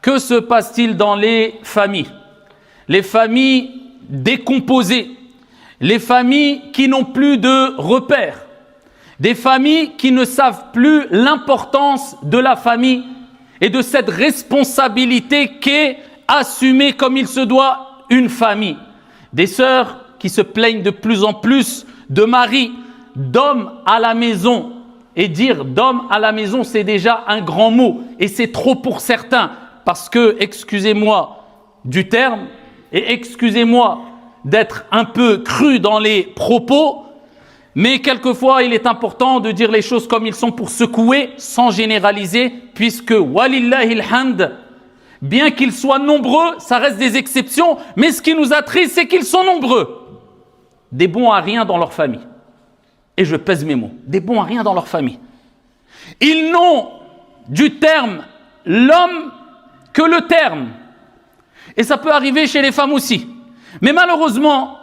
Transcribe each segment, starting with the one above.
que se passe-t-il dans les familles? Les familles décomposées, les familles qui n'ont plus de repères, des familles qui ne savent plus l'importance de la famille et de cette responsabilité qu'est assumée comme il se doit une famille. Des sœurs qui se plaignent de plus en plus de maris, d'hommes à la maison. Et dire d'homme à la maison, c'est déjà un grand mot. Et c'est trop pour certains. Parce que, excusez-moi du terme, et excusez-moi d'être un peu cru dans les propos, mais quelquefois il est important de dire les choses comme ils sont pour secouer, sans généraliser, puisque walillahi alhamd, bien qu'ils soient nombreux, ça reste des exceptions, mais ce qui nous attriste, c'est qu'ils sont nombreux. Des bons à rien dans leur famille. Et je pèse mes mots. Des bons à rien dans leur famille. Ils n'ont du terme l'homme que le terme. Et ça peut arriver chez les femmes aussi. Mais malheureusement,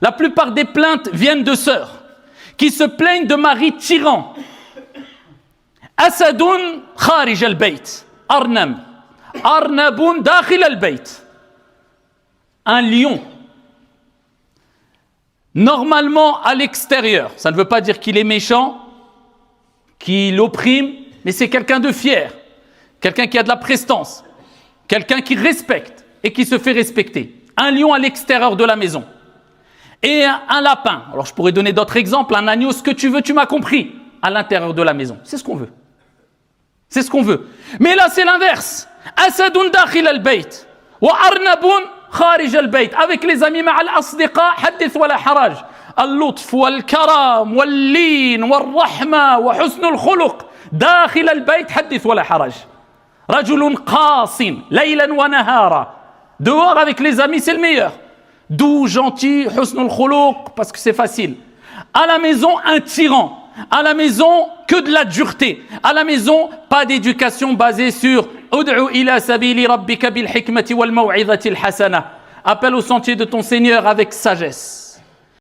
la plupart des plaintes viennent de sœurs qui se plaignent de maris tyrans. Asadoun kharij al-bayt. Arnam. Arnaboun dakhil al-bayt. Un lion. Normalement à l'extérieur. Ça ne veut pas dire qu'il est méchant, qu'il opprime, mais c'est quelqu'un de fier. Quelqu'un qui a de la prestance. Quelqu'un qui respecte et qui se fait respecter. Un lion à l'extérieur de la maison. Et un lapin. Alors je pourrais donner d'autres exemples. Un agneau, ce que tu veux, tu m'as compris. À l'intérieur de la maison. C'est ce qu'on veut. C'est ce qu'on veut. Mais là, c'est l'inverse. Asadoun dakhil al-bayt. Wa arnaboun kharij al-bayt. Avec les amis, ma'al asdiqa, hadith wa la haraj. Al-lutf, wal-karam, wal-lin, wal-rahma, wa husn al-khuluq. Dakhil al-bayt, hadith wa la haraj. Rajulun qasin, laylan wa nahara. Dehors avec les amis, c'est le meilleur. Doux, gentil, husn al-khuluq, parce que c'est facile. À la maison, un tyran. À la maison, que de la dureté. À la maison, pas d'éducation basée sur Ud'u ila sabili rabbika bil hikmati wal maw'izati al hasana. Appelle au sentier de ton Seigneur avec sagesse.